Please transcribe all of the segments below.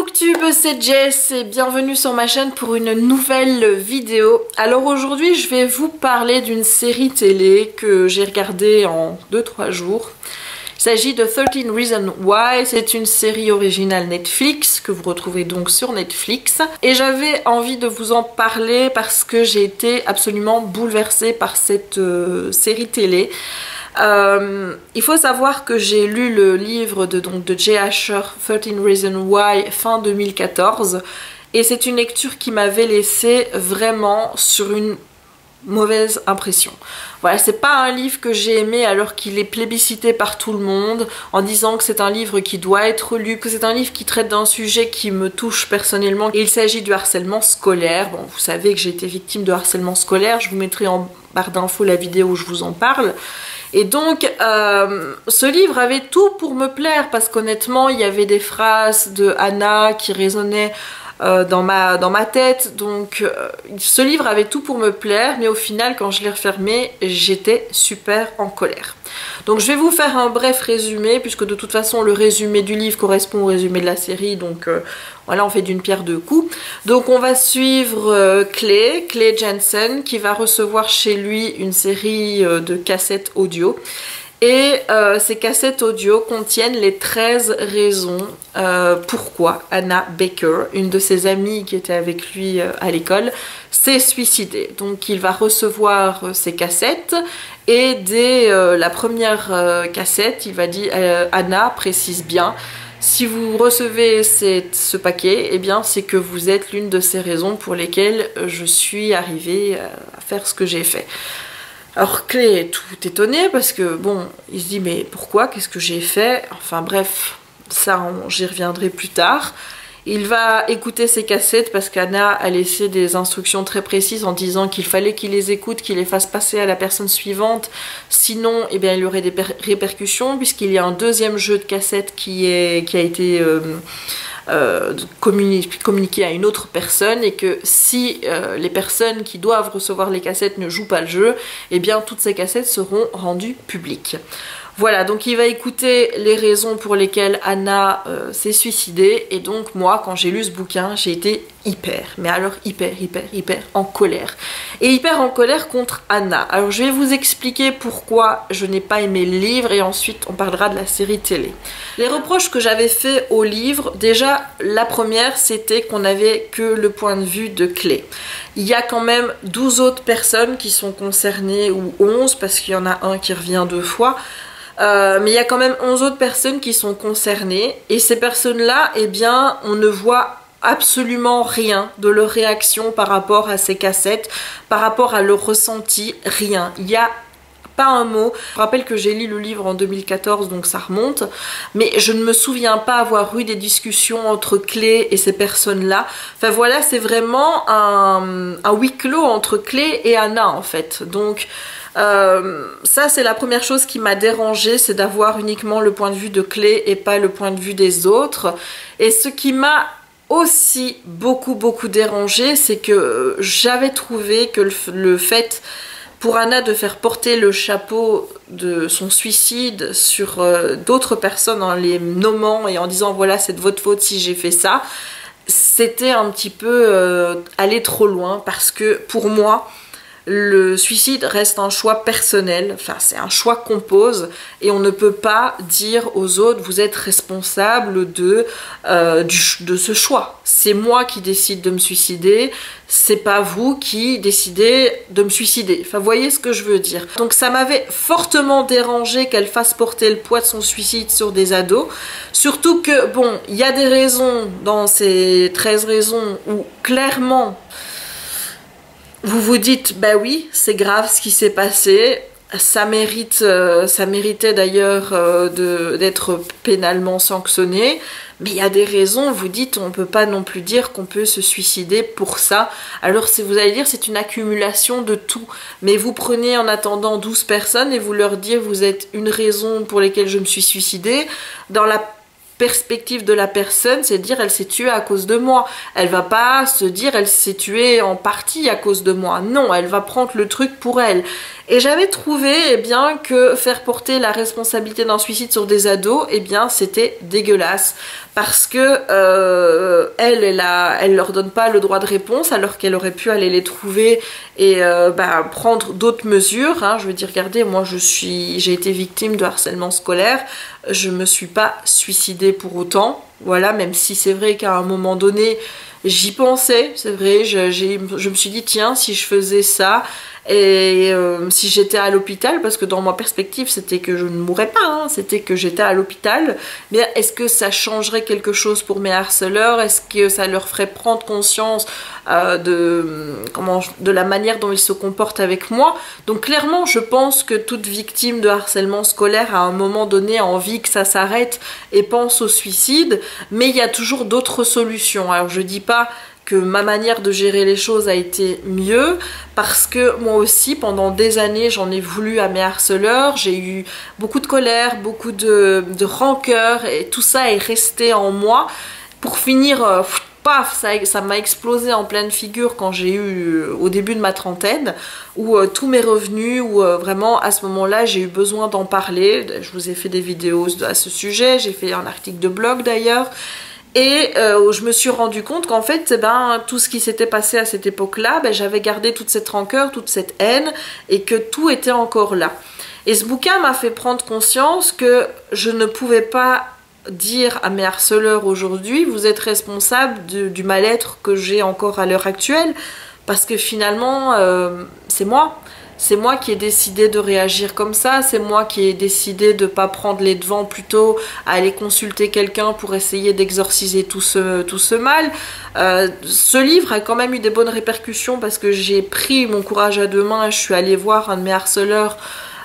Booktube, c'est Jess et bienvenue sur ma chaîne pour une nouvelle vidéo. Alors aujourd'hui je vais vous parler d'une série télé que j'ai regardée en 2-3 jours. Il s'agit de 13 Reasons Why, c'est une série originale Netflix que vous retrouvez donc sur Netflix. Et j'avais envie de vous en parler parce que j'ai été absolument bouleversée par cette série télé. Il faut savoir que j'ai lu le livre de Jay Asher, 13 Reasons Why, fin 2014, et c'est une lecture qui m'avait laissé vraiment sur une mauvaise impression. Voilà, c'est pas un livre que j'ai aimé alors qu'il est plébiscité par tout le monde en disant que c'est un livre qui doit être lu, que c'est un livre qui traite d'un sujet qui me touche personnellement. Et il s'agit du harcèlement scolaire. Bon, vous savez que j'ai été victime de harcèlement scolaire, je vous mettrai en barre d'infos la vidéo où je vous en parle. Et donc, ce livre avait tout pour me plaire parce qu'honnêtement, il y avait des phrases de Anna qui résonnaient dans ma tête. Donc, ce livre avait tout pour me plaire, mais au final, quand je l'ai refermé, j'étais super en colère. Donc, je vais vous faire un bref résumé, puisque de toute façon, le résumé du livre correspond au résumé de la série. Donc, voilà, on fait d'une pierre deux coups. Donc, on va suivre Clay Jensen, qui va recevoir chez lui une série de cassettes audio. Et ces cassettes audio contiennent les 13 raisons pourquoi Anna Baker, une de ses amies qui était avec lui à l'école, s'est suicidée. Donc il va recevoir ces cassettes et dès la première cassette, il va dire Anna précise bien: si vous recevez ce paquet, eh bien c'est que vous êtes l'une de ces raisons pour lesquelles je suis arrivée à faire ce que j'ai fait. Alors Clay est tout étonné parce que bon, il se dit mais pourquoi, qu'est-ce que j'ai fait? Enfin bref, ça j'y reviendrai plus tard. Il va écouter ses cassettes parce qu'Anna a laissé des instructions très précises en disant qu'il fallait qu'il les écoute, qu'il les fasse passer à la personne suivante, sinon eh bien, il y aurait des répercussions, puisqu'il y a un deuxième jeu de cassettes qui a été communiqué à une autre personne, et que si les personnes qui doivent recevoir les cassettes ne jouent pas le jeu, eh bien toutes ces cassettes seront rendues publiques. Voilà, donc il va écouter les raisons pour lesquelles Anna s'est suicidée, et donc moi, quand j'ai lu ce bouquin, j'ai été mais alors hyper en colère. Et hyper en colère contre Anna. Alors je vais vous expliquer pourquoi je n'ai pas aimé le livre, et ensuite on parlera de la série télé. Les reproches que j'avais fait au livre, déjà la première, c'était qu'on n'avait que le point de vue de Clay. Il y a quand même 12 autres personnes qui sont concernées, ou 11, parce qu'il y en a un qui revient 2 fois. Mais il y a quand même 11 autres personnes qui sont concernées, et ces personnes-là, eh bien, on ne voit absolument rien de leur réaction par rapport à ces cassettes, par rapport à leur ressenti, rien. Il y a pas un mot. Je rappelle que j'ai lu le livre en 2014, donc ça remonte, mais je ne me souviens pas avoir eu des discussions entre Clay et ces personnes-là. Enfin voilà, c'est vraiment un huis clos entre Clay et Anna en fait. Donc ça c'est la première chose qui m'a dérangée, c'est d'avoir uniquement le point de vue de Clay et pas le point de vue des autres. Et ce qui m'a aussi beaucoup dérangée, c'est que j'avais trouvé que le fait pour Anna de faire porter le chapeau de son suicide sur d'autres personnes en les nommant et en disant voilà c'est de votre faute si j'ai fait ça, c'était un petit peu aller trop loin, parce que pour moi le suicide reste un choix personnel, enfin c'est un choix qu'on pose, et on ne peut pas dire aux autres vous êtes responsable de ce choix. C'est moi qui décide de me suicider, c'est pas vous qui décidez de me suicider. Enfin, vous voyez ce que je veux dire. Donc ça m'avait fortement dérangé qu'elle fasse porter le poids de son suicide sur des ados. Surtout que, bon, il y a des raisons dans ces 13 raisons où clairement vous vous dites, bah oui, c'est grave ce qui s'est passé. Ça méritait d'ailleurs d'être pénalement sanctionné, mais il y a des raisons, vous dites, on ne peut pas non plus dire qu'on peut se suicider pour ça. Alors vous allez dire, c'est une accumulation de tout, mais vous prenez en attendant 12 personnes et vous leur dites, vous êtes une raison pour laquelle je me suis suicidée. Dans la perspective de la personne, c'est de dire elle s'est tuée à cause de moi. Elle va pas se dire elle s'est tuée en partie à cause de moi. Non, elle va prendre le truc pour elle. Et j'avais trouvé eh bien, que faire porter la responsabilité d'un suicide sur des ados, eh bien c'était dégueulasse. Parce que elle leur donne pas le droit de réponse alors qu'elle aurait pu aller les trouver et prendre d'autres mesures. Hein. Je veux dire, regardez, moi j'ai été victime de harcèlement scolaire, je me suis pas suicidée pour autant. Voilà, même si c'est vrai qu'à un moment donné, j'y pensais, c'est vrai, je me suis dit, tiens, si je faisais ça, et si j'étais à l'hôpital, parce que dans ma perspective, c'était que je ne mourrais pas, hein, c'était que j'étais à l'hôpital, mais est-ce que ça changerait quelque chose pour mes harceleurs? Est-ce que ça leur ferait prendre conscience de la manière dont ils se comportent avec moi? Donc clairement, je pense que toute victime de harcèlement scolaire, à un moment donné, a envie que ça s'arrête et pense au suicide, mais il y a toujours d'autres solutions. Alors je dis pas que ma manière de gérer les choses a été mieux, parce que moi aussi pendant des années j'en ai voulu à mes harceleurs, j'ai eu beaucoup de colère, beaucoup de rancœur, et tout ça est resté en moi. Pour finir, paf, ça m'a explosé en pleine figure quand j'ai eu au début de ma trentaine, où tout m'est revenu, où vraiment à ce moment-là j'ai eu besoin d'en parler. Je vous ai fait des vidéos à ce sujet, j'ai fait un article de blog d'ailleurs. Et je me suis rendu compte qu'en fait, tout ce qui s'était passé à cette époque-là, j'avais gardé toute cette rancœur, toute cette haine, et que tout était encore là. Et ce bouquin m'a fait prendre conscience que je ne pouvais pas dire à mes harceleurs aujourd'hui, vous êtes responsable du mal-être que j'ai encore à l'heure actuelle, parce que finalement, c'est moi. C'est moi qui ai décidé de réagir comme ça, c'est moi qui ai décidé de ne pas prendre les devants, plutôt à aller consulter quelqu'un pour essayer d'exorciser tout ce mal. Ce livre a quand même eu des bonnes répercussions parce que j'ai pris mon courage à deux mains et je suis allée voir un de mes harceleurs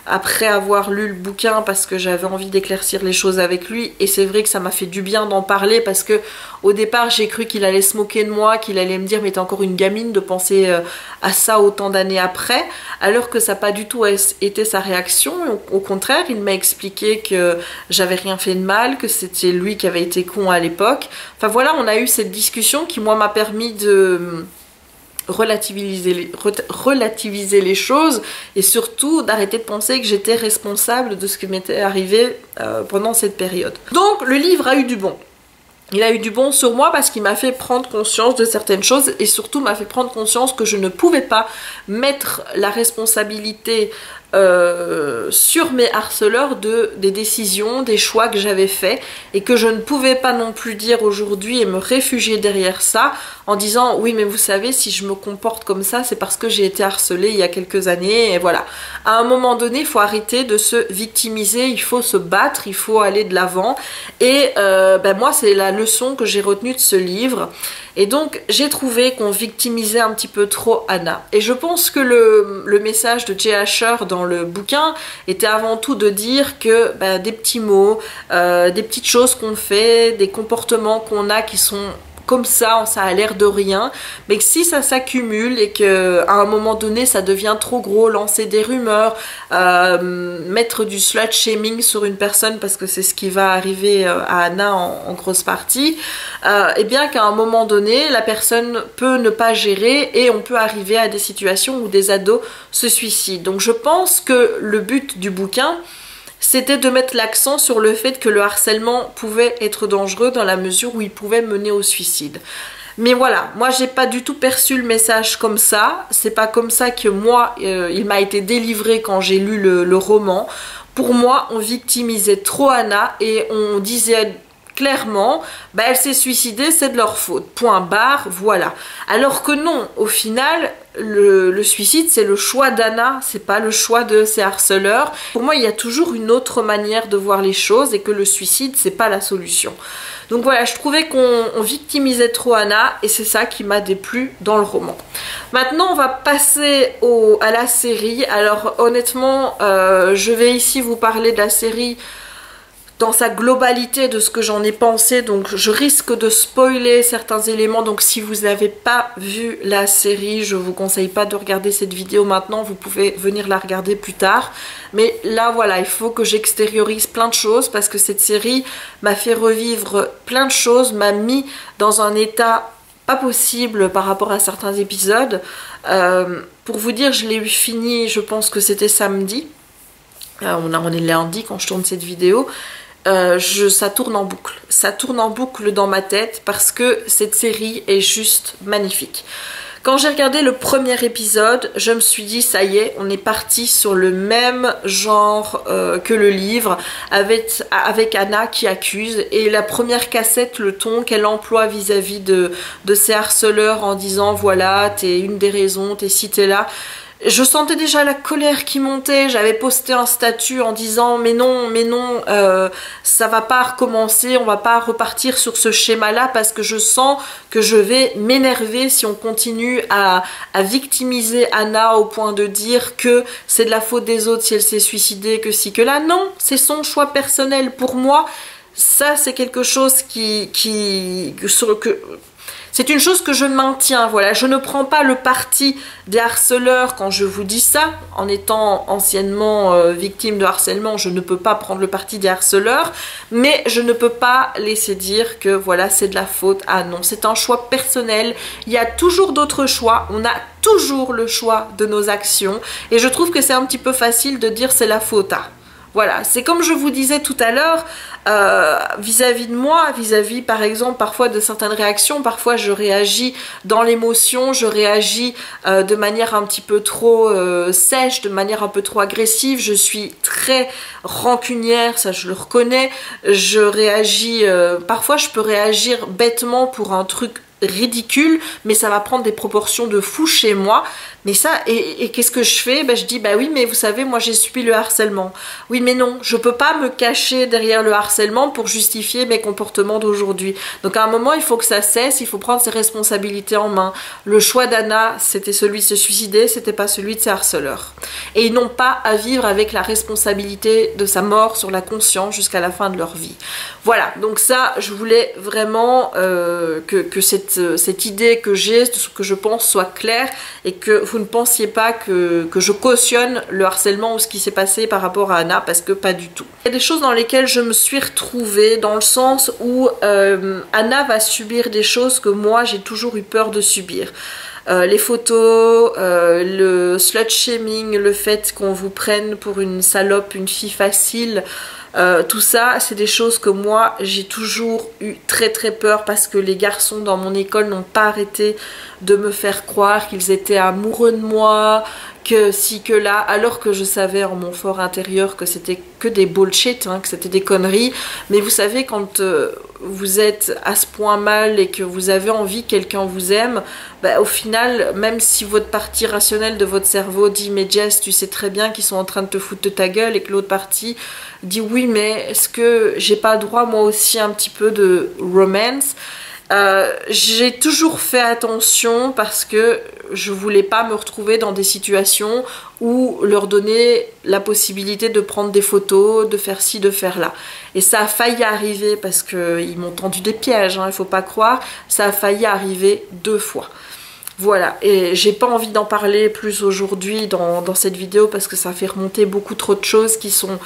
après avoir lu le bouquin parce que j'avais envie d'éclaircir les choses avec lui, et c'est vrai que ça m'a fait du bien d'en parler parce que au départ j'ai cru qu'il allait se moquer de moi, qu'il allait me dire mais t'es encore une gamine de penser à ça autant d'années après, alors que ça n'a pas du tout été sa réaction. Au contraire, il m'a expliqué que j'avais rien fait de mal, que c'était lui qui avait été con à l'époque. Enfin voilà, on a eu cette discussion qui moi m'a permis de relativiser les choses, et surtout d'arrêter de penser que j'étais responsable de ce qui m'était arrivé pendant cette période. Donc le livre a eu du bon. Il a eu du bon sur moi parce qu'il m'a fait prendre conscience de certaines choses, et surtout m'a fait prendre conscience que je ne pouvais pas mettre la responsabilité sur mes harceleurs des décisions, des choix que j'avais faits, et que je ne pouvais pas non plus dire aujourd'hui et me réfugier derrière ça en disant oui mais vous savez, si je me comporte comme ça c'est parce que j'ai été harcelée il y a quelques années, et voilà. À un moment donné il faut arrêter de se victimiser, il faut se battre, il faut aller de l'avant, et moi c'est la leçon que j'ai retenue de ce livre. Et donc j'ai trouvé qu'on victimisait un petit peu trop Anna, et je pense que le message de Jay Asher dans le bouquin était avant tout de dire que des petits mots, des petites choses qu'on fait, des comportements qu'on a qui sont comme ça a l'air de rien, mais que si ça s'accumule et que à un moment donné ça devient trop gros, lancer des rumeurs, mettre du slut shaming sur une personne, parce que c'est ce qui va arriver à Anna en grosse partie, et bien qu'à un moment donné la personne peut ne pas gérer et on peut arriver à des situations où des ados se suicident. Donc je pense que le but du bouquin, c'était de mettre l'accent sur le fait que le harcèlement pouvait être dangereux dans la mesure où il pouvait mener au suicide. Mais voilà, moi j'ai pas du tout perçu le message comme ça, c'est pas comme ça que moi, il m'a été délivré quand j'ai lu le roman. Pour moi, on victimisait trop Anna et on disait clairement, elle s'est suicidée, c'est de leur faute, point barre, voilà. Alors que non, au final, le suicide c'est le choix d'Anna, c'est pas le choix de ses harceleurs. Pour moi il y a toujours une autre manière de voir les choses, et que le suicide c'est pas la solution. Donc voilà, je trouvais qu'on victimisait trop Anna, et c'est ça qui m'a déplu dans le roman. Maintenant on va passer à la série. Alors honnêtement je vais ici vous parler de la série dans sa globalité, de ce que j'en ai pensé, donc je risque de spoiler certains éléments, donc si vous n'avez pas vu la série, je vous conseille pas de regarder cette vidéo maintenant, vous pouvez venir la regarder plus tard, mais là voilà, il faut que j'extériorise plein de choses, parce que cette série m'a fait revivre plein de choses, m'a mis dans un état pas possible par rapport à certains épisodes, Pour vous dire, je l'ai eu fini, je pense que c'était samedi. On est lundi quand je tourne cette vidéo. Ça tourne en boucle. Ça tourne en boucle dans ma tête parce que cette série est juste magnifique. Quand j'ai regardé le premier épisode, je me suis dit ça y est, on est parti sur le même genre que le livre, avec Anna qui accuse, et la première cassette, le ton qu'elle emploie vis-à-vis de ses harceleurs en disant voilà, t'es une des raisons, t'es ci, t'es là. Je sentais déjà la colère qui montait, j'avais posté un statut en disant mais non, ça va pas recommencer, on va pas repartir sur ce schéma-là parce que je sens que je vais m'énerver si on continue à victimiser Anna au point de dire que c'est de la faute des autres si elle s'est suicidée, que si, que là. Non, c'est son choix personnel. Pour moi, ça c'est quelque chose c'est une chose que je maintiens, voilà, je ne prends pas le parti des harceleurs quand je vous dis ça. En étant anciennement victime de harcèlement, je ne peux pas prendre le parti des harceleurs, mais je ne peux pas laisser dire que voilà, c'est de la faute. Ah non, c'est un choix personnel, il y a toujours d'autres choix, on a toujours le choix de nos actions, et je trouve que c'est un petit peu facile de dire c'est la faute à. Voilà, c'est comme je vous disais tout à l'heure, vis-à-vis de moi, vis-à-vis par exemple parfois de certaines réactions, parfois je réagis dans l'émotion, je réagis de manière un petit peu trop sèche, de manière un peu trop agressive, je suis très rancunière, ça je le reconnais, je réagis, parfois je peux réagir bêtement pour un truc ridicule, mais ça va prendre des proportions de fou chez moi. Mais ça, et qu'est-ce que je fais? Ben, je dis, bah oui, mais vous savez, moi j'ai subi le harcèlement. Oui, mais non, je peux pas me cacher derrière le harcèlement pour justifier mes comportements d'aujourd'hui. Donc à un moment, il faut que ça cesse, il faut prendre ses responsabilités en main. Le choix d'Anna, c'était celui de se suicider, c'était pas celui de ses harceleurs. Et ils n'ont pas à vivre avec la responsabilité de sa mort sur la conscience jusqu'à la fin de leur vie. Voilà, donc ça, je voulais vraiment que cette idée que j'ai, ce que je pense soit claire, et que vous ne pensiez pas que je cautionne le harcèlement ou ce qui s'est passé par rapport à Anna, parce que pas du tout. Il y a des choses dans lesquelles je me suis retrouvée, dans le sens où Anna va subir des choses que moi j'ai toujours eu peur de subir. Les photos, le slut shaming, le fait qu'on vous prenne pour une salope, une fille facile, tout ça, c'est des choses que moi j'ai toujours eu très peur, parce que les garçons dans mon école n'ont pas arrêté de me faire croire qu'ils étaient amoureux de moi, que si, que là, alors que je savais en mon fort intérieur que c'était que des bullshit, hein, que c'était des conneries. Mais vous savez, quand vous êtes à ce point mal et que vous avez envie que quelqu'un vous aime, bah, au final, même si votre partie rationnelle de votre cerveau dit mais Jess, tu sais très bien qu'ils sont en train de te foutre de ta gueule, et que l'autre partie dit oui, mais est-ce que j'ai pas droit moi aussi un petit peu de romance? J'ai toujours fait attention parce que je voulais pas me retrouver dans des situations où leur donner la possibilité de prendre des photos, de faire ci, de faire là. Et ça a failli arriver, parce qu'ils m'ont tendu des pièges, hein, il faut pas croire, ça a failli arriver 2 fois. Voilà, et j'ai pas envie d'en parler plus aujourd'hui dans cette vidéo, parce que ça fait remonter beaucoup trop de choses qui sont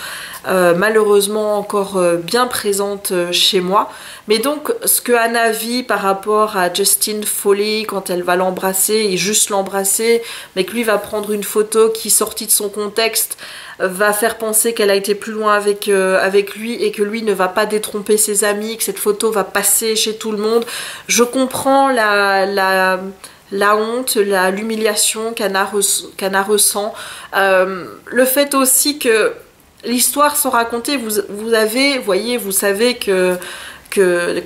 malheureusement encore bien présentes chez moi. Mais donc, ce que Anna vit par rapport à Justin Foley quand elle va l'embrasser, et juste l'embrasser, mais que lui va prendre une photo qui, sortie de son contexte, va faire penser qu'elle a été plus loin avec lui, et que lui ne va pas détromper ses amis, que cette photo va passer chez tout le monde. Je comprends la honte, l'humiliation qu'Anna ressent. Le fait aussi que l'histoire sont racontées, vous savez que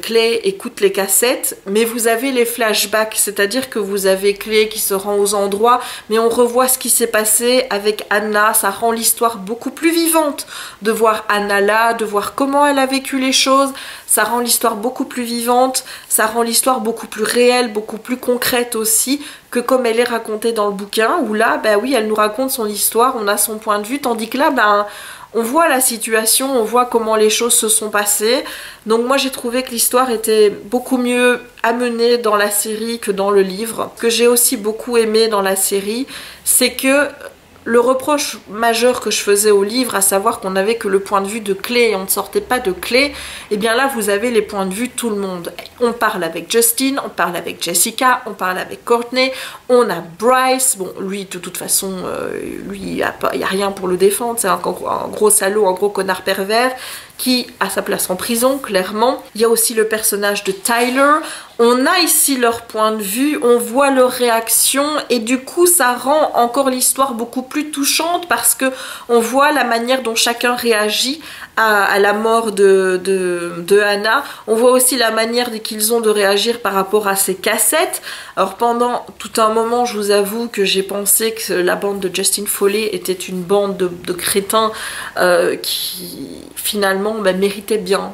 Clay écoute les cassettes, mais vous avez les flashbacks, c'est-à-dire que vous avez Clay qui se rend aux endroits, mais on revoit ce qui s'est passé avec Anna. Ça rend l'histoire beaucoup plus vivante de voir Anna là, de voir comment elle a vécu les choses. Ça rend l'histoire beaucoup plus vivante, ça rend l'histoire beaucoup plus réelle, beaucoup plus concrète aussi, que comme elle est racontée dans le bouquin, où là, bah oui, elle nous raconte son histoire, on a son point de vue, tandis que là, ben, on voit la situation, on voit comment les choses se sont passées. Donc moi j'ai trouvé que l'histoire était beaucoup mieux amenée dans la série que dans le livre. Ce que j'ai aussi beaucoup aimé dans la série, c'est que le reproche majeur que je faisais au livre, à savoir qu'on n'avait que le point de vue de Clay et on ne sortait pas de Clay, et bien là vous avez les points de vue de tout le monde. On parle avec Justin, on parle avec Jessica, on parle avec Courtney, on a Bryce, bon lui de toute façon, lui il n'y a rien pour le défendre, c'est un gros salaud, un gros connard pervers, qui a sa place en prison, clairement. Il y a aussi le personnage de Tyler. On a ici leur point de vue, on voit leur réaction et du coup ça rend encore l'histoire beaucoup plus touchante parce que on voit la manière dont chacun réagit à la mort de Hannah. On voit aussi la manière qu'ils ont de réagir par rapport à ces cassettes. Alors pendant tout un moment, je vous avoue que j'ai pensé que la bande de Justin Foley était une bande de crétins qui finalement méritait bien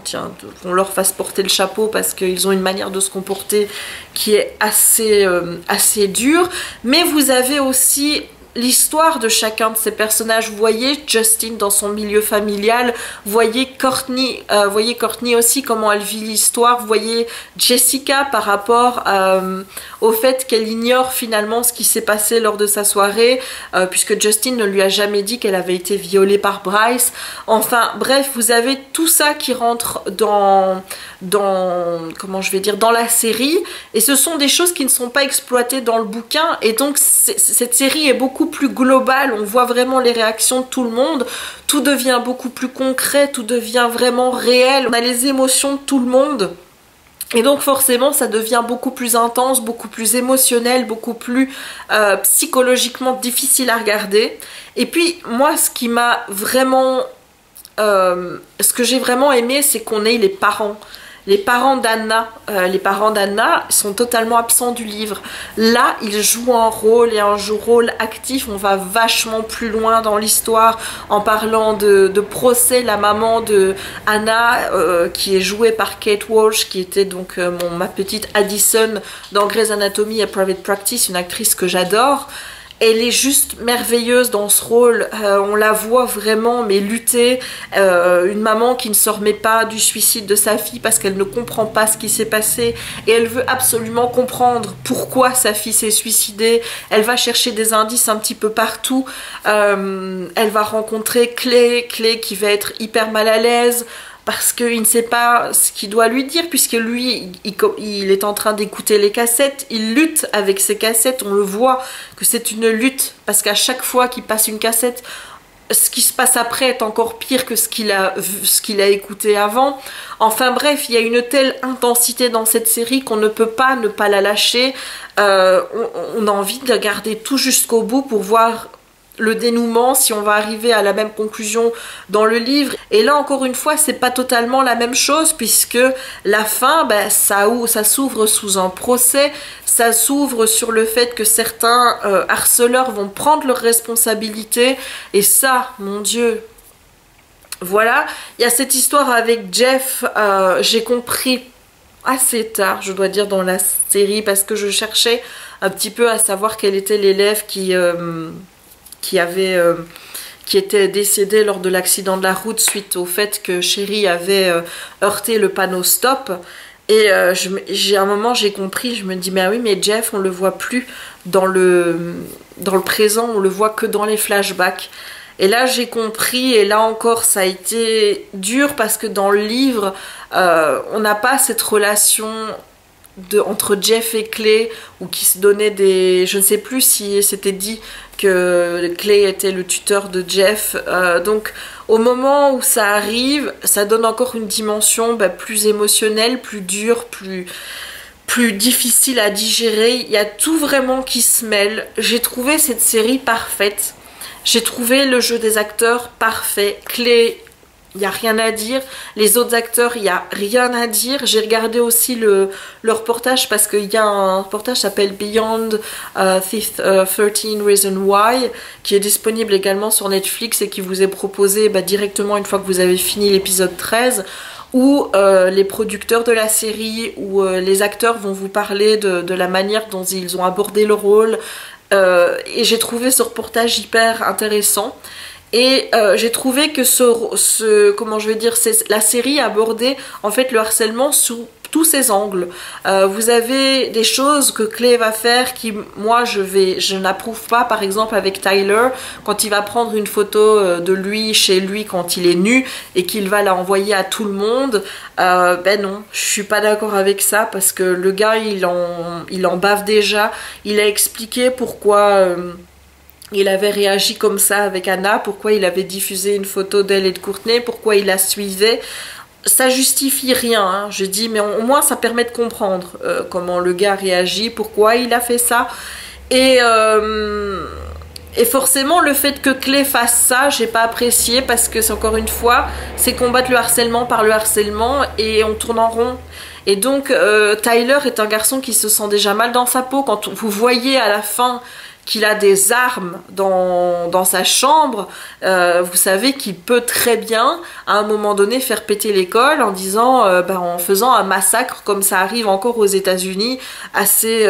qu'on leur fasse porter le chapeau parce qu'ils ont une manière de se comporter qui est assez dure. Mais vous avez aussi l'histoire de chacun de ces personnages. Vous voyez Justin dans son milieu familial, vous voyez Courtney aussi comment elle vit l'histoire, vous voyez Jessica par rapport au fait qu'elle ignore finalement ce qui s'est passé lors de sa soirée puisque Justin ne lui a jamais dit qu'elle avait été violée par Bryce. Enfin bref, vous avez tout ça qui rentre dans comment je vais dire, dans la série, et ce sont des choses qui ne sont pas exploitées dans le bouquin, et donc cette série est beaucoup plus globale. On voit vraiment les réactions de tout le monde, tout devient beaucoup plus concret, tout devient vraiment réel, on a les émotions de tout le monde. Et donc forcément ça devient beaucoup plus intense, beaucoup plus émotionnel, beaucoup plus psychologiquement difficile à regarder. Et puis moi ce qui m'a vraiment ce que j'ai vraiment aimé, c'est qu'on ait les parents. Les parents d'Hannah sont totalement absents du livre. Là, ils jouent un rôle et un rôle actif. On va vachement plus loin dans l'histoire en parlant de procès. La maman de Hannah, qui est jouée par Kate Walsh, qui était donc ma petite Addison dans Grey's Anatomy et Private Practice, une actrice que j'adore. Elle est juste merveilleuse dans ce rôle, on la voit vraiment mais lutter, une maman qui ne se remet pas du suicide de sa fille parce qu'elle ne comprend pas ce qui s'est passé et elle veut absolument comprendre pourquoi sa fille s'est suicidée. Elle va chercher des indices un petit peu partout, elle va rencontrer Clay qui va être hyper mal à l'aise parce qu'il ne sait pas ce qu'il doit lui dire, puisque lui, il est en train d'écouter les cassettes, il lutte avec ses cassettes, on le voit que c'est une lutte, parce qu'à chaque fois qu'il passe une cassette, ce qui se passe après est encore pire que ce qu'il a écouté avant. Enfin bref, il y a une telle intensité dans cette série qu'on ne peut pas ne pas la lâcher. On a envie de regarder tout jusqu'au bout pour voir le dénouement, si on va arriver à la même conclusion dans le livre. Et là encore une fois, c'est pas totalement la même chose, puisque la fin, ça s'ouvre sous un procès, ça s'ouvre sur le fait que certains harceleurs vont prendre leurs responsabilités, et ça, mon Dieu, voilà. Il y a cette histoire avec Jeff, j'ai compris assez tard, je dois dire, dans la série, parce que je cherchais un petit peu à savoir quel était l'élève qui était décédé lors de l'accident de la route suite au fait que Sherry avait heurté le panneau stop. Et un moment j'ai compris, je me dis mais oui, mais Jeff on le voit plus dans le présent, on le voit que dans les flashbacks. Et là j'ai compris, et là encore ça a été dur parce que dans le livre on n'a pas cette relation entre Jeff et Clay, ou qui se donnaient des... Je ne sais plus si c'était dit que Clay était le tuteur de Jeff. Donc au moment où ça arrive, ça donne encore une dimension plus émotionnelle, plus dure, plus difficile à digérer. Il y a tout vraiment qui se mêle. J'ai trouvé cette série parfaite. J'ai trouvé le jeu des acteurs parfait. Clay, il n'y a rien à dire. Les autres acteurs, il n'y a rien à dire. J'ai regardé aussi le reportage, parce qu'il y a un reportage qui s'appelle Beyond 13 Reasons Why, qui est disponible également sur Netflix et qui vous est proposé directement une fois que vous avez fini l'épisode 13, où les producteurs de la série ou les acteurs vont vous parler de la manière dont ils ont abordé le rôle. Et j'ai trouvé ce reportage hyper intéressant. Et j'ai trouvé que comment je vais dire, la série abordait en fait le harcèlement sous tous ces angles. Vous avez des choses que Clay va faire qui, moi, je n'approuve pas. Par exemple, avec Tyler, quand il va prendre une photo de lui chez lui quand il est nu et qu'il va la envoyer à tout le monde, ben non, je suis pas d'accord avec ça parce que le gars, il en bave déjà. Il a expliqué pourquoi il avait réagi comme ça avec Anna, pourquoi il avait diffusé une photo d'elle et de Courtney, pourquoi il la suivait. Ça justifie rien, hein. Je dis, mais au moins ça permet de comprendre comment le gars réagit, pourquoi il a fait ça. Et forcément, le fait que Clay fasse ça, j'ai pas apprécié parce que c'est encore une fois, c'est combattre le harcèlement par le harcèlement et on tourne en rond. Et donc, Tyler est un garçon qui se sent déjà mal dans sa peau. Quand vous voyez à la fin qu'il a des armes dans sa chambre, vous savez qu'il peut très bien, à un moment donné, faire péter l'école en disant, en faisant un massacre comme ça arrive encore aux États-Unis assez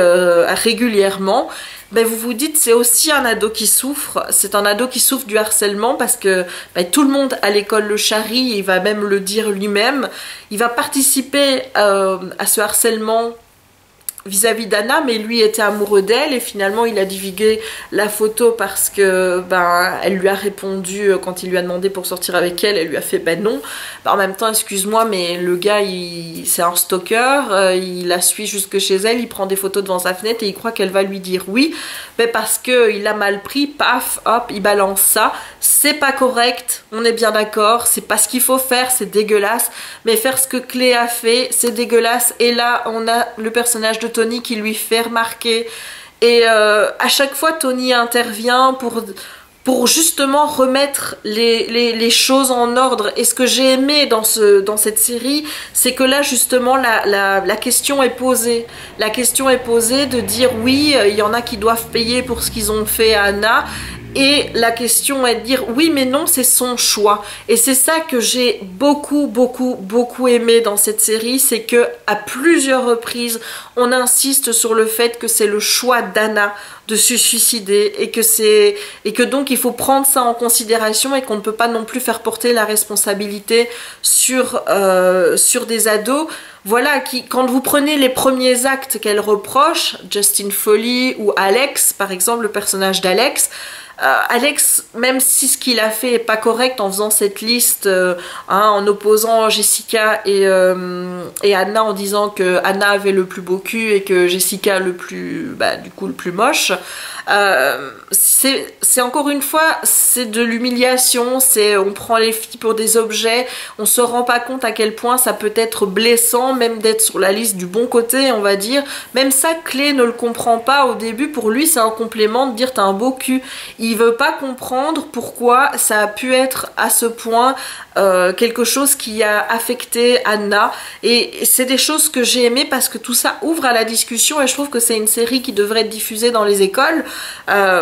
régulièrement. Ben vous vous dites, c'est aussi un ado qui souffre, c'est un ado qui souffre du harcèlement parce que tout le monde à l'école le charrie, il va même le dire lui-même, il va participer à ce harcèlement vis-à-vis d'Anna, mais lui était amoureux d'elle et finalement il a divulgué la photo parce que elle lui a répondu quand il lui a demandé pour sortir avec elle, elle lui a fait non. En même temps, excuse-moi, mais le gars c'est un stalker, il la suit jusque chez elle, il prend des photos devant sa fenêtre et il croit qu'elle va lui dire oui, mais parce que il a mal pris, paf, hop, il balance ça. C'est pas correct, on est bien d'accord, c'est pas ce qu'il faut faire, c'est dégueulasse, mais faire ce que Clay a fait, c'est dégueulasse. Et là on a le personnage de Tony qui lui fait remarquer et à chaque fois Tony intervient pour justement remettre les choses en ordre. Et ce que j'ai aimé dans cette série, c'est que là justement la question est posée. La question est posée de dire oui, il y en a qui doivent payer pour ce qu'ils ont fait à Anna. Et la question est de dire oui mais non, c'est son choix. Et c'est ça que j'ai beaucoup aimé dans cette série, c'est que à plusieurs reprises on insiste sur le fait que c'est le choix d'Anna de se suicider et que donc il faut prendre ça en considération et qu'on ne peut pas non plus faire porter la responsabilité sur des ados. Voilà, quand vous prenez les premiers actes qu'elle reproche, Justin Foley ou Alex, par exemple, le personnage d'Alex, Alex, même si ce qu'il a fait est pas correct en faisant cette liste, en opposant Jessica et Anna en disant que Anna avait le plus beau cul et que Jessica le plus moche, c'est encore une fois, c'est de l'humiliation, on prend les filles pour des objets, on se rend pas compte à quel point ça peut être blessant, même d'être sur la liste du bon côté, on va dire. Même ça, Clay ne le comprend pas au début, pour lui c'est un complément de dire t'as un beau cul. Il veut pas comprendre pourquoi ça a pu être à ce point quelque chose qui a affecté Anna, et c'est des choses que j'ai aimé parce que tout ça ouvre à la discussion et je trouve que c'est une série qui devrait être diffusée dans les écoles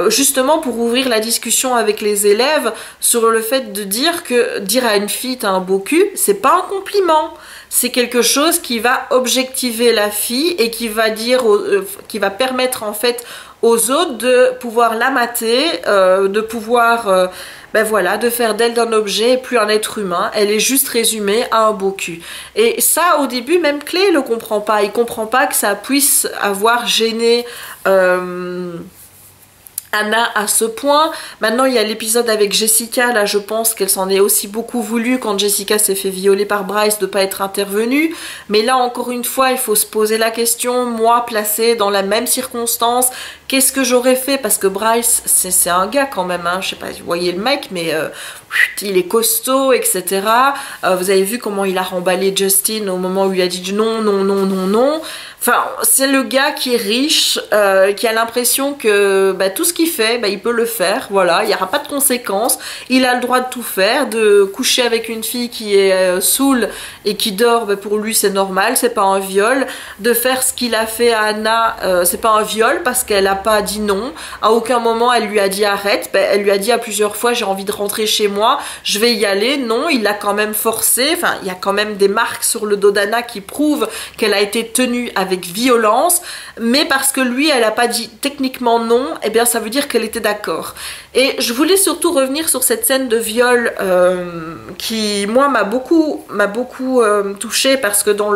justement pour ouvrir la discussion avec les élèves sur le fait de dire à une fille t'as un beau cul, c'est pas un compliment. C'est quelque chose qui va objectiver la fille et qui va qui va permettre en fait aux autres de pouvoir la mater, de pouvoir de faire d'elle un objet et plus un être humain. Elle est juste résumée à un beau cul. Et ça, au début, même Clay le comprend pas. Il comprend pas que ça puisse avoir gêné Anna à ce point. Maintenant il y a l'épisode avec Jessica, là je pense qu'elle s'en est aussi beaucoup voulu quand Jessica s'est fait violer par Bryce de pas être intervenue, mais là encore une fois il faut se poser la question, moi placée dans la même circonstance, qu'est-ce que j'aurais fait? Parce que Bryce c'est un gars quand même, hein. Je sais pas si vous voyez le mec, mais il est costaud, etc. Vous avez vu comment il a remballé Justin au moment où il a dit non, non, non, non, non. Enfin, c'est le gars qui est riche, qui a l'impression que tout ce qu'il fait, il peut le faire, voilà, il n'y aura pas de conséquences, il a le droit de tout faire, de coucher avec une fille qui est saoule et qui dort, pour lui c'est normal, c'est pas un viol, de faire ce qu'il a fait à Anna, c'est pas un viol parce qu'elle a pas dit non, à aucun moment elle lui a dit arrête, elle lui a dit à plusieurs fois j'ai envie de rentrer chez moi, je vais y aller, non, il l'a quand même forcé, enfin il y a quand même des marques sur le dos d'Anna qui prouvent qu'elle a été tenue avec violence, mais parce que lui elle a pas dit techniquement non, et bien ça veut dire qu'elle était d'accord. Et je voulais surtout revenir sur cette scène de viol qui moi m'a beaucoup touchée, parce que dans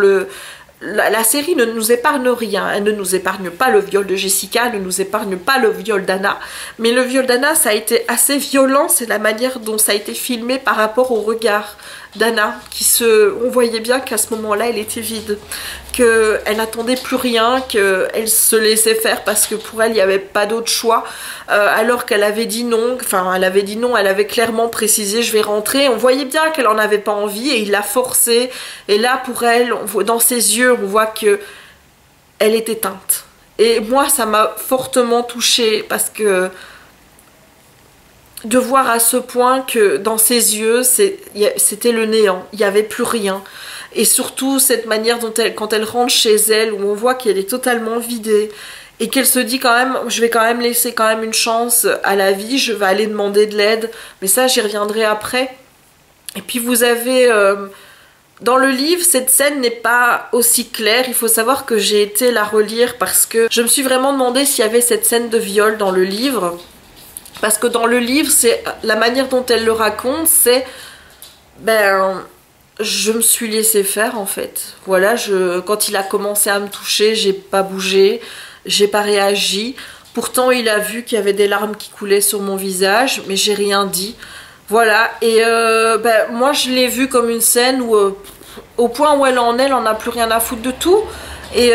la série ne nous épargne rien. Elle ne nous épargne pas le viol de Jessica, elle ne nous épargne pas le viol d'Anna. Mais le viol d'Anna, ça a été assez violent. C'est la manière dont ça a été filmé par rapport au regard d'Anna. On voyait bien qu'à ce moment-là, elle était vide. Qu'elle n'attendait plus rien, qu'elle se laissait faire parce que pour elle, il n'y avait pas d'autre choix. Alors qu'elle avait dit non. Enfin, elle avait dit non, elle avait clairement précisé « je vais rentrer ». On voyait bien qu'elle n'en avait pas envie et il l'a forcée. Et là, pour elle, dans ses yeux, on voit que elle est éteinte. Et moi, ça m'a fortement touchée parce que de voir à ce point que dans ses yeux, c'était le néant. Il n'y avait plus rien. Et surtout, cette manière dont quand elle rentre chez elle, où on voit qu'elle est totalement vidée et qu'elle se dit quand même, je vais quand même laisser quand même une chance à la vie, je vais aller demander de l'aide. Mais ça, j'y reviendrai après. Et puis vous avez... dans le livre, cette scène n'est pas aussi claire. Il faut savoir que j'ai été la relire parce que je me suis vraiment demandé s'il y avait cette scène de viol dans le livre. Parce que dans le livre, c'est la manière dont elle le raconte, c'est... je me suis laissée faire en fait. Voilà, quand il a commencé à me toucher, j'ai pas bougé, j'ai pas réagi. Pourtant, il a vu qu'il y avait des larmes qui coulaient sur mon visage, mais j'ai rien dit. Voilà, et moi je l'ai vu comme une scène où, au point où elle en est, elle en a plus rien à foutre de tout. Et,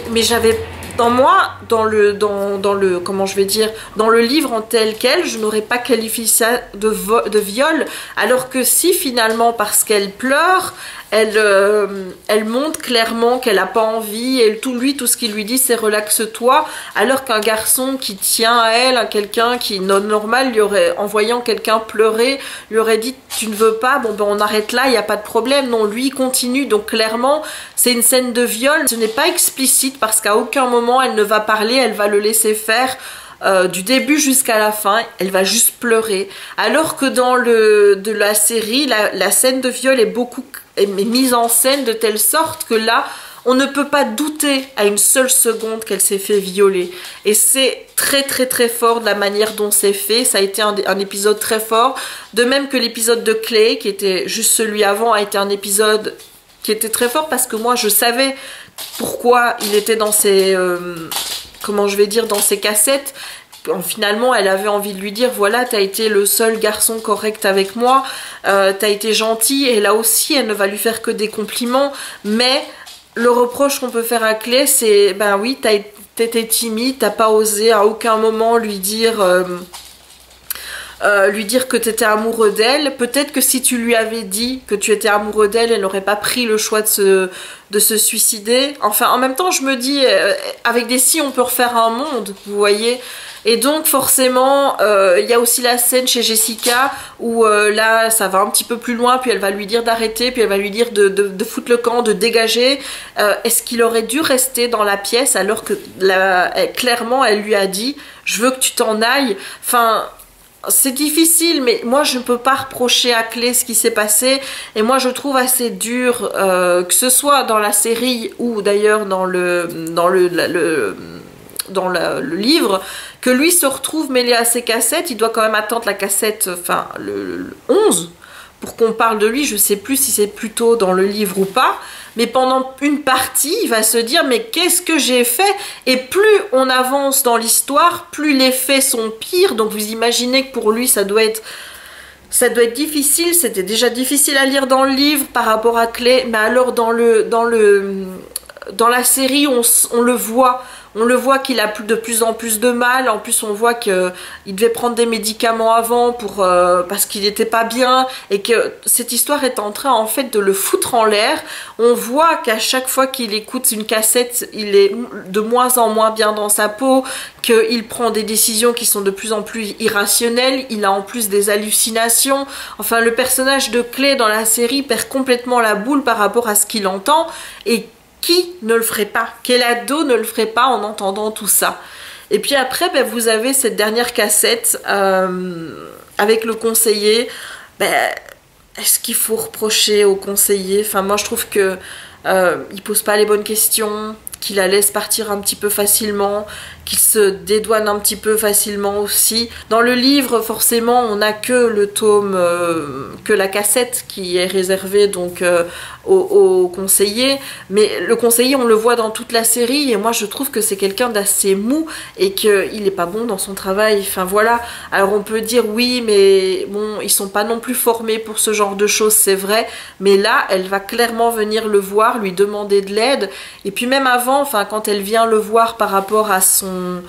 mais j'avais, dans moi, dans le comment je vais dire, dans le livre en tel quel, je n'aurais pas qualifié ça de viol. Alors que si finalement, parce qu'elle pleure, elle montre clairement qu'elle n'a pas envie, et tout ce qu'il lui dit c'est relaxe-toi, alors qu'un garçon qui tient à elle, quelqu'un qui non normal, en voyant quelqu'un pleurer, lui aurait dit tu ne veux pas, bon ben on arrête là, il n'y a pas de problème. Non, lui il continue, donc clairement c'est une scène de viol. Ce n'est pas explicite parce qu'à aucun moment elle ne va parler, elle va le laisser faire. Du début jusqu'à la fin, elle va juste pleurer. Alors que dans de la série, la scène de viol est mise en scène de telle sorte que là, on ne peut pas douter à une seule seconde qu'elle s'est fait violer. Et c'est très très très fort de la manière dont c'est fait. Ça a été un épisode très fort. De même que l'épisode de Clay, qui était juste celui avant, a été un épisode qui était très fort parce que moi je savais pourquoi il était dans ces... comment je vais dire, dans ses cassettes. Finalement, elle avait envie de lui dire, voilà, t'as été le seul garçon correct avec moi, t'as été gentil, et là aussi, elle ne va lui faire que des compliments, mais le reproche qu'on peut faire à Clay, c'est, ben oui, t'étais timide, t'as pas osé à aucun moment lui dire que tu étais amoureux d'elle. Peut-être que si tu lui avais dit que tu étais amoureux d'elle, elle n'aurait pas pris le choix de se suicider. Enfin, en même temps, je me dis, avec des si, on peut refaire un monde, vous voyez. Et donc, forcément, il y a aussi la scène chez Jessica où là, ça va un petit peu plus loin, puis elle va lui dire d'arrêter, puis elle va lui dire de foutre le camp, de dégager. Est-ce qu'il aurait dû rester dans la pièce alors que clairement, elle lui a dit « je veux que tu t'en ailles ». Enfin... c'est difficile, mais moi je ne peux pas reprocher à Clay ce qui s'est passé, et moi je trouve assez dur que ce soit dans la série ou d'ailleurs dans le livre, que lui se retrouve mêlé à ses cassettes. Il doit quand même attendre la cassette, enfin le 11 pour qu'on parle de lui. Je sais plus si c'est plutôt dans le livre ou pas, mais pendant une partie, il va se dire mais qu'est-ce que j'ai fait? Et plus on avance dans l'histoire, plus les faits sont pires. Donc vous imaginez que pour lui, ça doit être difficile. C'était déjà difficile à lire dans le livre par rapport à Clay, mais alors dans la série, on le voit. On le voit qu'il a de plus en plus de mal. En plus, on voit qu'il devait prendre des médicaments avant parce qu'il n'était pas bien, et que cette histoire est en train en fait de le foutre en l'air. On voit qu'à chaque fois qu'il écoute une cassette, il est de moins en moins bien dans sa peau, qu'il prend des décisions qui sont de plus en plus irrationnelles. Il a en plus des hallucinations. Enfin, le personnage de Clay dans la série perd complètement la boule par rapport à ce qu'il entend. Et qui ne le ferait pas? Quel ado ne le ferait pas en entendant tout ça? Et puis après, ben, vous avez cette dernière cassette avec le conseiller. Ben, est-ce qu'il faut reprocher au conseiller? Enfin, moi je trouve que il pose pas les bonnes questions, qu'il la laisse partir un petit peu facilement, qu'il se dédouane un petit peu facilement aussi. Dans le livre, forcément, on n'a que le tome, que la cassette qui est réservée donc au conseiller, mais le conseiller, on le voit dans toute la série, et moi je trouve que c'est quelqu'un d'assez mou et qu'il n'est pas bon dans son travail. Enfin voilà, alors on peut dire oui, mais bon, ils sont pas non plus formés pour ce genre de choses, c'est vrai, mais là, elle va clairement venir le voir, lui demander de l'aide, et puis même avant, enfin quand elle vient le voir par rapport à son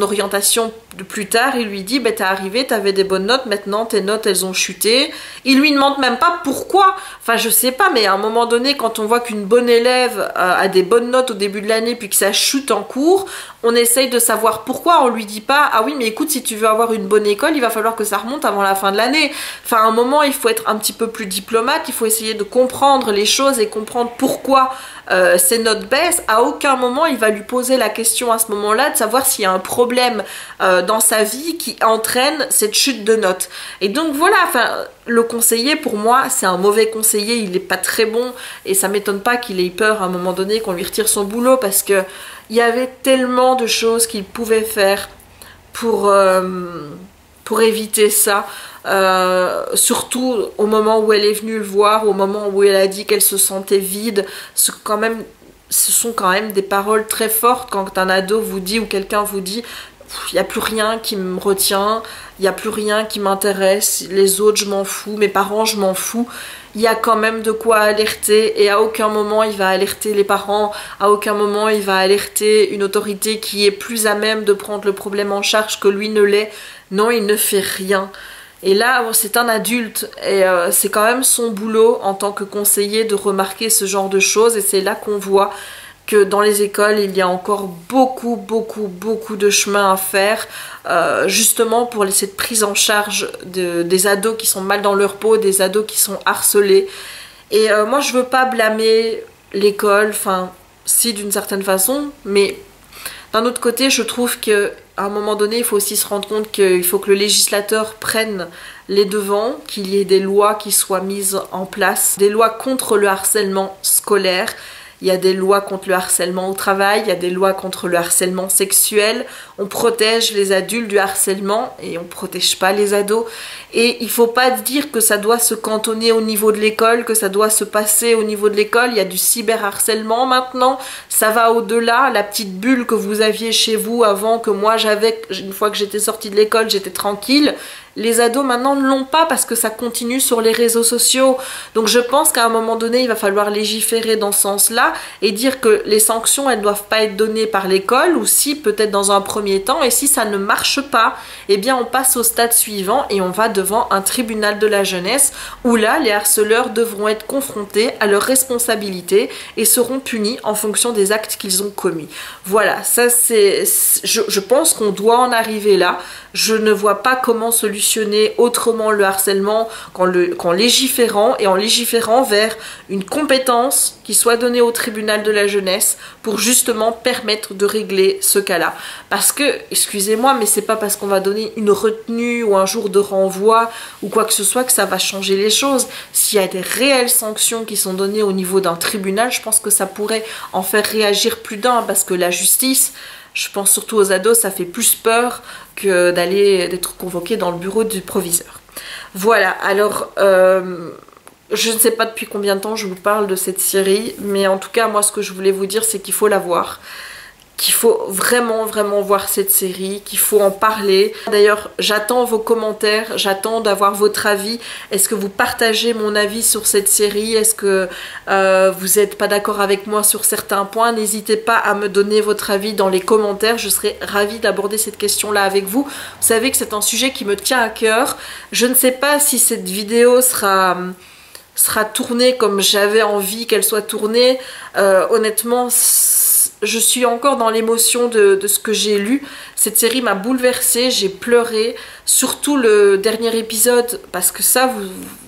orientation de plus tard, il lui dit, t'es arrivé, t'avais des bonnes notes, maintenant tes notes elles ont chuté. Il lui demande même pas pourquoi, enfin je sais pas, mais à un moment donné, quand on voit qu'une bonne élève a des bonnes notes au début de l'année puis que ça chute en cours, on essaye de savoir pourquoi. On lui dit pas, ah oui mais écoute, si tu veux avoir une bonne école, il va falloir que ça remonte avant la fin de l'année. Enfin à un moment, il faut être un petit peu plus diplomate, il faut essayer de comprendre les choses et comprendre pourquoi ses notes baissent. À aucun moment il va lui poser la question à ce moment-là de savoir s'il y a un problème dans sa vie qui entraîne cette chute de notes. Et donc voilà, enfin le conseiller pour moi c'est un mauvais conseiller, il est pas très bon, et ça m'étonne pas qu'il ait peur à un moment donné qu'on lui retire son boulot, parce que il y avait tellement de choses qu'il pouvait faire pour éviter ça. Surtout au moment où elle est venue le voir, au moment où elle a dit qu'elle se sentait vide, ce sont quand même des paroles très fortes quand un ado vous dit, ou quelqu'un vous dit, il n'y a plus rien qui me retient, il n'y a plus rien qui m'intéresse, les autres je m'en fous, mes parents je m'en fous. Il y a quand même de quoi alerter, et à aucun moment il va alerter les parents, à aucun moment il va alerter une autorité qui est plus à même de prendre le problème en charge que lui ne l'est. Non, il ne fait rien. Et là, c'est un adulte, et c'est quand même son boulot en tant que conseiller de remarquer ce genre de choses, et c'est là qu'on voit que dans les écoles, il y a encore beaucoup de chemin à faire, justement pour cette prise en charge des ados qui sont mal dans leur peau, des ados qui sont harcelés. Et moi, je veux pas blâmer l'école, enfin, si d'une certaine façon, mais d'un autre côté, je trouve que à un moment donné, il faut aussi se rendre compte qu'il faut que le législateur prenne les devants, qu'il y ait des lois qui soient mises en place, des lois contre le harcèlement scolaire. Il y a des lois contre le harcèlement au travail, il y a des lois contre le harcèlement sexuel. On protège les adultes du harcèlement et on protège pas les ados. Et il faut pas dire que ça doit se cantonner au niveau de l'école, que ça doit se passer au niveau de l'école. Il y a du cyberharcèlement maintenant, ça va au-delà. La petite bulle que vous aviez chez vous avant, que moi j'avais, une fois que j'étais sortie de l'école, j'étais tranquille. Les ados maintenant ne l'ont pas parce que ça continue sur les réseaux sociaux. Donc je pense qu'à un moment donné, il va falloir légiférer dans ce sens-là et dire que les sanctions, elles ne doivent pas être données par l'école, ou si peut-être dans un premier temps, et si ça ne marche pas, eh bien on passe au stade suivant et on va devant un tribunal de la jeunesse où là, les harceleurs devront être confrontés à leurs responsabilités et seront punis en fonction des actes qu'ils ont commis. Voilà, ça c'est... Je pense qu'on doit en arriver là. Je ne vois pas comment solutionner autrement le harcèlement qu'en légiférant, et en légiférant vers une compétence qui soit donnée au tribunal de la jeunesse pour justement permettre de régler ce cas-là. Parce que, excusez-moi, mais c'est pas parce qu'on va donner une retenue ou un jour de renvoi ou quoi que ce soit que ça va changer les choses. S'il y a des réelles sanctions qui sont données au niveau d'un tribunal, je pense que ça pourrait en faire réagir plus d'un, parce que la justice, je pense surtout aux ados, ça fait plus peur que d'être convoqué dans le bureau du proviseur. Voilà, alors je ne sais pas depuis combien de temps je vous parle de cette série, mais en tout cas moi ce que je voulais vous dire c'est qu'il faut la voir, qu'il faut vraiment voir cette série, qu'il faut en parler. D'ailleurs, j'attends vos commentaires, j'attends d'avoir votre avis. Est-ce que vous partagez mon avis sur cette série? Est-ce que vous n'êtes pas d'accord avec moi sur certains points? N'hésitez pas à me donner votre avis dans les commentaires, je serai ravie d'aborder cette question-là avec vous. Vous savez que c'est un sujet qui me tient à cœur. Je ne sais pas si cette vidéo sera tournée comme j'avais envie qu'elle soit tournée. Honnêtement, je suis encore dans l'émotion de ce que j'ai lu. Cette série m'a bouleversée, j'ai pleuré, surtout le dernier épisode, parce que ça,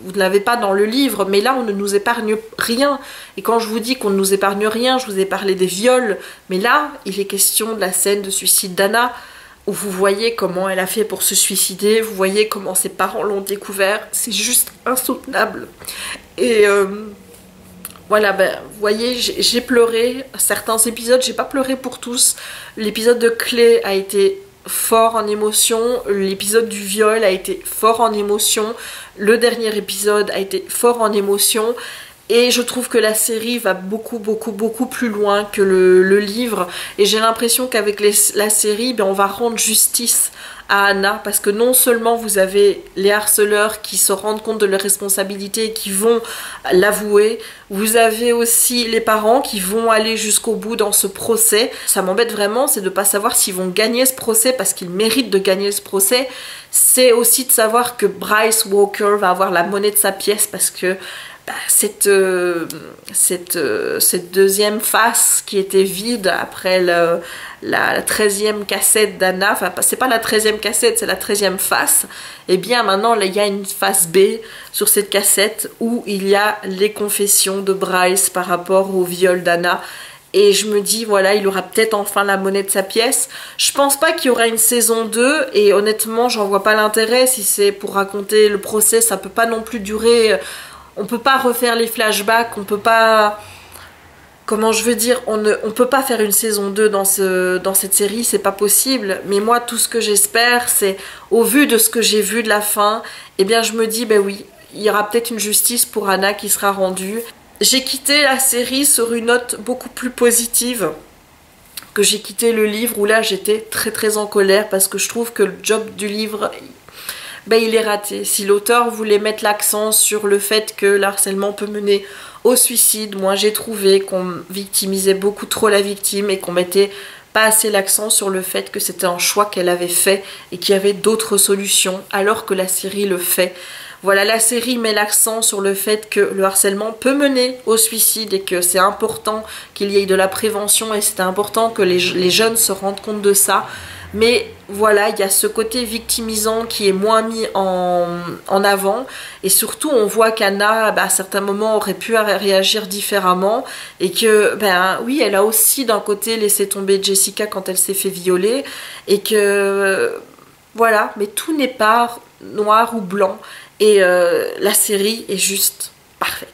vous ne l'avez pas dans le livre, mais là, on ne nous épargne rien. Et quand je vous dis qu'on ne nous épargne rien, je vous ai parlé des viols, mais là, il est question de la scène de suicide d'Anna, où vous voyez comment elle a fait pour se suicider, vous voyez comment ses parents l'ont découvert, c'est juste insoutenable. Et Voilà, ben, vous voyez, j'ai pleuré certains épisodes, j'ai pas pleuré pour tous. L'épisode de Clay a été fort en émotion, l'épisode du viol a été fort en émotion, le dernier épisode a été fort en émotion. Et je trouve que la série va beaucoup plus loin que le livre. Et j'ai l'impression qu'avec la série, ben, on va rendre justice à Anna. Parce que non seulement vous avez les harceleurs qui se rendent compte de leurs responsabilités et qui vont l'avouer. Vous avez aussi les parents qui vont aller jusqu'au bout dans ce procès. Ça m'embête vraiment, c'est de ne pas savoir s'ils vont gagner ce procès parce qu'ils méritent de gagner ce procès. C'est aussi de savoir que Bryce Walker va avoir la monnaie de sa pièce parce que cette deuxième face qui était vide après la 13e cassette d'Anna, enfin c'est pas la 13e cassette, c'est la 13e face, et bien maintenant là, il y a une face B sur cette cassette où il y a les confessions de Bryce par rapport au viol d'Anna. Et je me dis, voilà, il aura peut-être enfin la monnaie de sa pièce. Je pense pas qu'il y aura une saison 2, et honnêtement, j'en vois pas l'intérêt. Si c'est pour raconter le procès, ça peut pas non plus durer. On peut pas refaire les flashbacks, on peut pas... Comment je veux dire, on peut pas faire une saison 2 dans cette série, c'est pas possible. Mais moi, tout ce que j'espère, c'est, au vu de ce que j'ai vu de la fin, eh bien je me dis, ben oui, il y aura peut-être une justice pour Anna qui sera rendue. J'ai quitté la série sur une note beaucoup plus positive que j'ai quitté le livre, où là j'étais très en colère parce que je trouve que le job du livre... Ben, il est raté. Si l'auteur voulait mettre l'accent sur le fait que le harcèlement peut mener au suicide, moi j'ai trouvé qu'on victimisait beaucoup trop la victime et qu'on mettait pas assez l'accent sur le fait que c'était un choix qu'elle avait fait et qu'il y avait d'autres solutions, alors que la série le fait. Voilà, la série met l'accent sur le fait que le harcèlement peut mener au suicide et que c'est important qu'il y ait de la prévention et c'est important que les jeunes se rendent compte de ça. Mais voilà, il y a ce côté victimisant qui est moins mis en avant. Et surtout, on voit qu'Anna, à certains moments, aurait pu réagir différemment. Et que, oui, elle a aussi d'un côté laissé tomber Jessica quand elle s'est fait violer. Et que, voilà, mais tout n'est pas noir ou blanc. Et la série est juste parfaite.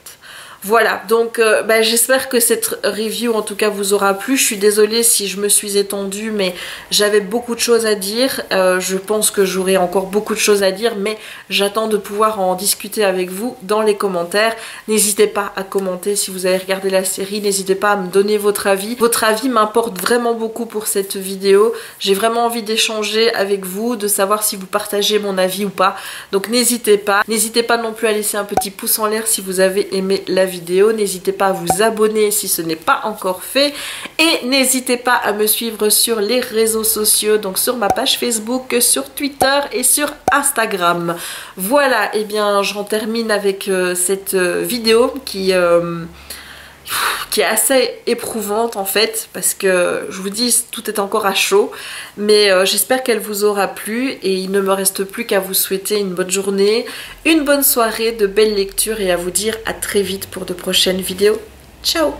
Voilà, donc j'espère que cette review en tout cas vous aura plu. Je suis désolée si je me suis étendue, mais j'avais beaucoup de choses à dire. Je pense que j'aurai encore beaucoup de choses à dire, mais j'attends de pouvoir en discuter avec vous dans les commentaires. N'hésitez pas à commenter si vous avez regardé la série, n'hésitez pas à me donner votre avis. Votre avis m'importe vraiment beaucoup pour cette vidéo. J'ai vraiment envie d'échanger avec vous, de savoir si vous partagez mon avis ou pas. Donc n'hésitez pas. N'hésitez pas non plus à laisser un petit pouce en l'air si vous avez aimé la vidéo. N'hésitez pas à vous abonner si ce n'est pas encore fait et n'hésitez pas à me suivre sur les réseaux sociaux, donc sur ma page Facebook, sur Twitter et sur Instagram. Voilà, et bien j'en termine avec cette vidéo qui est assez éprouvante en fait, parce que je vous dis tout est encore à chaud, mais j'espère qu'elle vous aura plu et il ne me reste plus qu'à vous souhaiter une bonne journée, une bonne soirée, de belles lectures et à vous dire à très vite pour de prochaines vidéos. Ciao!